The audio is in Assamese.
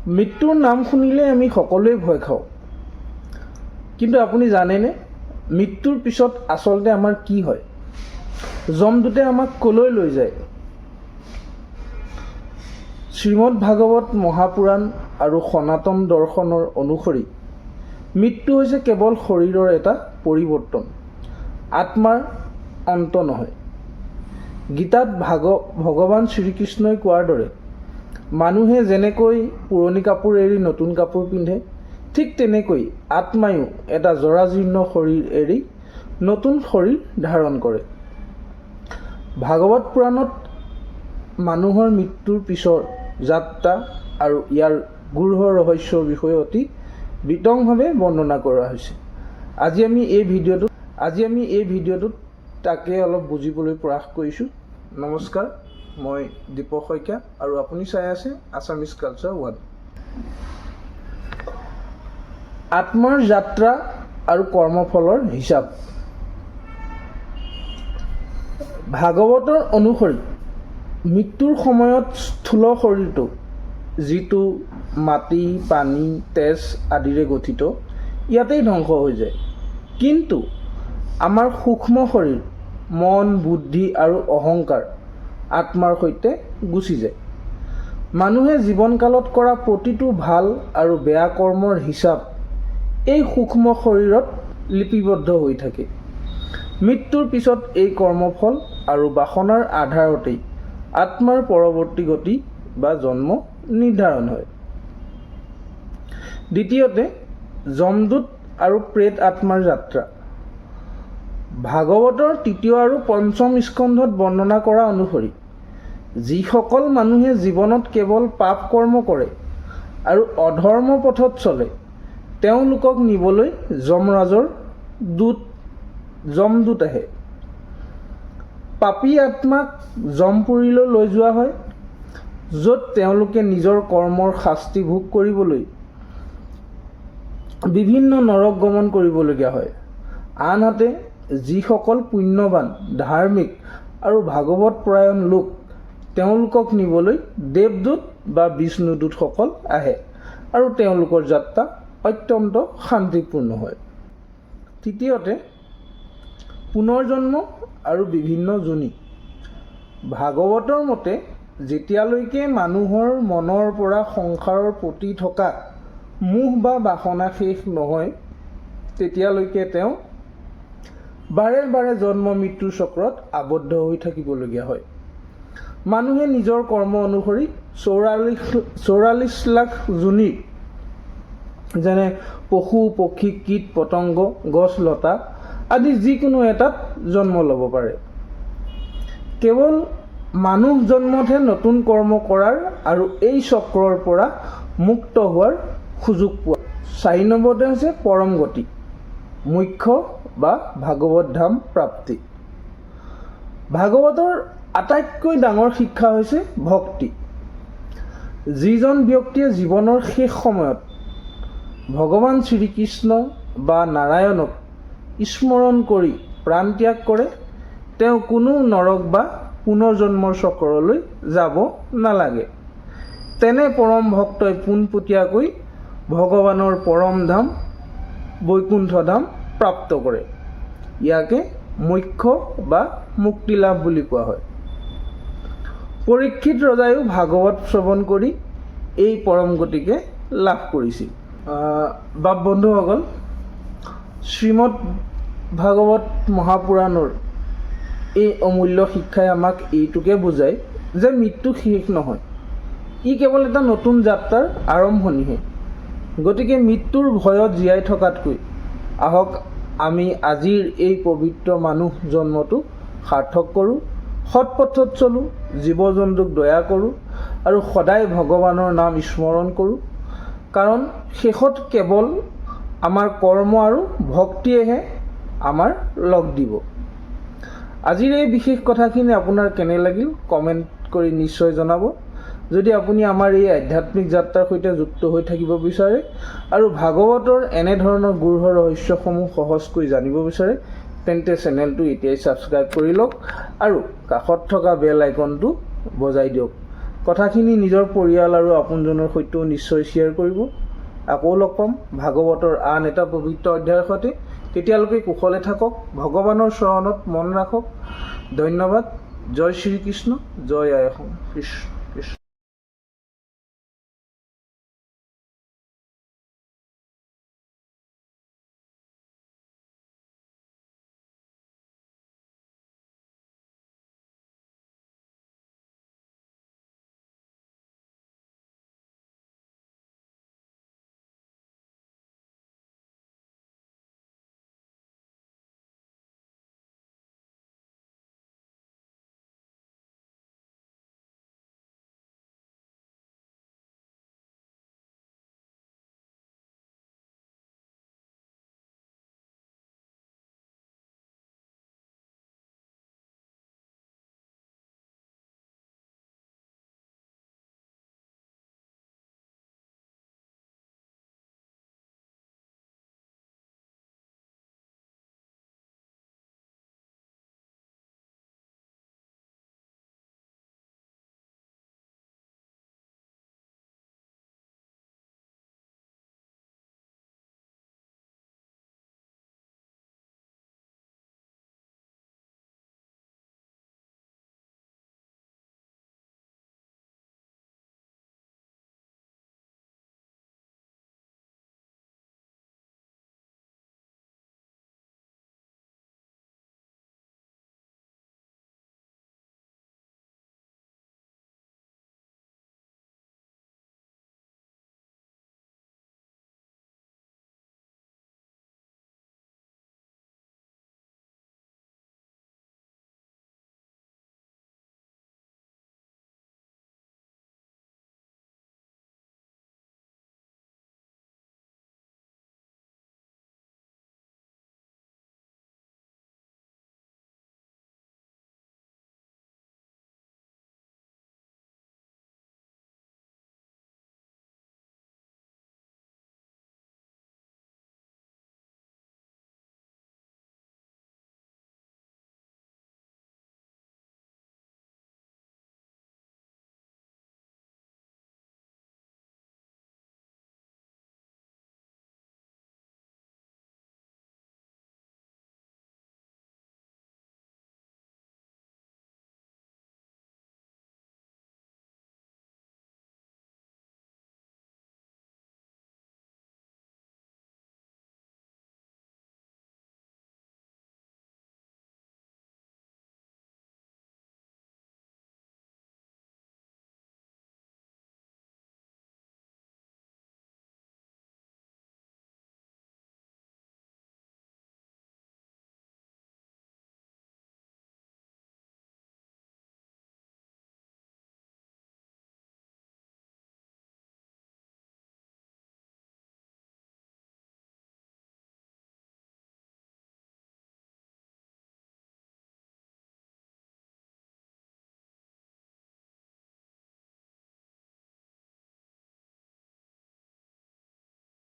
মৃত্যুৰ নাম শুনিলে আমি সকলোৱে ভয় খাওঁ, কিন্তু আপুনি জানেনে মৃত্যুৰ পিছত আচলতে আমাৰ কি হয়? যমদূতে আমাক কলৈ লৈ যায়? শ্ৰীমদ ভাগৱত মহাপুৰাণ আৰু সনাতন দৰ্শনৰ অনুসৰি মৃত্যু হৈছে কেৱল শৰীৰৰ এটা পৰিৱৰ্তন, আত্মাৰ অন্ত নহয়। গীতাত ভগৱান শ্ৰীকৃষ্ণই কোৱাৰ দৰে মানুহে যেনেকৈ পুৰণি কাপোৰ এৰি নতুন কাপোৰ পিন্ধে, ঠিক তেনেকৈ আত্মায়ো এটা জৰাজীৰ্ণ শৰীৰ এৰি নতুন শৰীৰ ধাৰণ কৰে। ভাগৱত পুৰাণত মানুহৰ মৃত্যুৰ পিছৰ যাত্ৰা আৰু ইয়াৰ গূঢ় ৰহস্যৰ বিষয়ে অতি বিতংভাৱে বৰ্ণনা কৰা হৈছে। আজি আমি এই ভিডিঅ'টোত তাকে অলপ বুজিবলৈ প্ৰয়াস কৰিছোঁ। নমস্কাৰ, মই দীপক শইকীয়া আৰু আপুনি চাই আছে আছামিজ কালচাৰ 1। আত্মাৰ যাত্ৰা আৰু কৰ্মফলৰ হিচাপ। ভাগৱতৰ অনুসৰি মৃত্যুৰ সময়ত স্থূল শৰীৰটো, যিটো মাটি, পানী, তেজ আদিৰে গঠিত, ইয়াতেই ধ্বংস হৈ যায়। কিন্তু আমাৰ সূক্ষ্ম শৰীৰ, মন, বুদ্ধি আৰু অহংকাৰ আত্মাৰ সৈতে গুচি যায়। মানুহে জীৱনকালত কৰা প্ৰতিটো ভাল আৰু বেয়া কৰ্মৰ হিচাপ এই সূক্ষ্ম শৰীৰত লিপিবদ্ধ হৈ থাকে। মৃত্যুৰ পিছত এই কৰ্মফল আৰু বাসনাৰ আধাৰতেই আত্মাৰ পৰৱৰ্তী গতি বা জন্ম নিৰ্ধাৰণ হয়। দ্বিতীয়তে, যমদূত আৰু প্ৰেত আত্মাৰ যাত্ৰা। ভাগৱতৰ ৩য় আৰু ৫ম স্কন্ধত বৰ্ণনা কৰা অনুসৰি যিসকল মানুহে জীৱনত কেৱল পাপ কৰ্ম কৰে আৰু অধৰ্ম পথত চলে, তেওঁলোকক নিবলৈ যমৰাজৰ যমদূত আহে। পাপী আত্মাক যমপুৰীলৈ লৈ যোৱা হয়, য'ত তেওঁলোকে নিজৰ কৰ্মৰ শাস্তি ভোগ কৰিবলৈ বিভিন্ন নৰক গমন কৰিবলগীয়া হয়। আনহাতে যিসকল পুণ্যৱান, ধাৰ্মিক আৰু ভাগৱত পৰায়ণ লোক, তেওঁলোকক নিবলৈ দেৱদূত বা বিষ্ণুদূতসকল আহে আৰু তেওঁলোকৰ যাত্ৰা অত্যন্ত শান্তিপূৰ্ণ হয়। তৃতীয়তে, পুনৰ্জন্ম আৰু বিভিন্ন যোনি। ভাগৱতৰ মতে যেতিয়ালৈকে মানুহৰ মনৰ পৰা সংসাৰৰ প্ৰতি থকা মোহ বা বাসনা শেষ নহয়, তেতিয়ালৈকে তেওঁ বাৰে বাৰে জন্ম মৃত্যুৰ চক্ৰত আবদ্ধ হৈ থাকিবলগীয়া হয়। মানুহে নিজৰ কৰ্ম অনুসৰি ৪৪ লাখ যোনি, যেনে পশু, পক্ষী, কীট, পতংগ, গছ, লতা আদি যিকোনো এটাত জন্ম ল'ব পাৰে। কেৱল মানুহ জন্মতহে নতুন কৰ্ম কৰাৰ আৰু এই চক্ৰৰ পৰা মুক্ত হোৱাৰ সুযোগ পোৱা। ৪ নম্বৰতে হৈছে পৰম গতি, মোক্ষ বা ভাগৱত ধাম প্ৰাপ্তি। ভাগৱতৰ আটাইতকৈ ডাঙৰ শিক্ষা হৈছে ভক্তি। যিজন ব্যক্তিয়ে জীৱনৰ শেষ সময়ত ভগৱান শ্ৰীকৃষ্ণ বা নাৰায়ণক স্মৰণ কৰি প্ৰাণ ত্যাগ কৰে, তেওঁ কোনো নৰক বা পুনৰ্জন্মৰ চক্ৰলৈ যাব নালাগে। তেনে পৰম ভক্তই পোনপটীয়াকৈ ভগৱানৰ পৰম ধাম বৈকুণ্ঠ ধাম প্ৰাপ্ত কৰে। ইয়াকে মোক্ষ বা মুক্তিলাভ বুলি কোৱা হয়। পৰীক্ষিত ৰজায়ো ভাগৱত শ্ৰৱণ কৰি এই পৰম গতিকে লাভ কৰিছিল। বাপ বন্ধুসকল, শ্ৰীমদ ভাগৱত মহাপুৰাণৰ এই অমূল্য শিক্ষাই আমাক এইটোকে বুজায় যে মৃত্যু শেষ নহয়, ই কেৱল এটা নতুন যাত্ৰাৰ আৰম্ভণিহে। গতিকে মৃত্যুৰ ভয়ত জীয়াই থকাতকৈ আহক আমি আজিৰ এই পবিত্ৰ মানুহ জন্মটো সাৰ্থক কৰোঁ, সৎ পথত চলোঁ, জীৱ জন্তুক দয়া কৰোঁ আৰু সদায় ভগৱানৰ নাম স্মৰণ কৰোঁ। কাৰণ শেষত কেৱল আমাৰ কৰ্ম আৰু ভক্তিয়েহে আমাৰ লগ দিব। আজিৰ এই বিশেষ কথাখিনি আপোনাৰ কেনে লাগিল কমেণ্ট কৰি নিশ্চয় জনাব। যদি আপুনি আমাৰ এই আধ্যাত্মিক যাত্ৰাৰ সৈতে যুক্ত হৈ থাকিব বিচাৰে আৰু ভাগৱতৰ এনেধৰণৰ গূঢ় ৰহস্যসমূহ সহজকৈ জানিব বিচাৰে, তেন্তে চেনেলটো এতিয়াই ছাবস্ক্ৰাইব কৰি লওক আৰু কাষত থকা বেল আইকনটো বজাই দিয়ক, কথাখিনি নিজৰ পৰিয়াল আৰু আপোনজনৰ সৈতেও নিশ্চয় শ্বেয়াৰ কৰিব। আকৌ লগ পাম ভাগৱতৰ আন এটা পবিত্ৰ অধ্যায়ৰ সৈতে। তেতিয়ালৈকে কুশলে থাকক, ভগৱানৰ চৰণত মন ৰাখক। ধন্যবাদ। জয় শ্ৰীকৃষ্ণ, জয় আই অসম। কৃষ্ণ।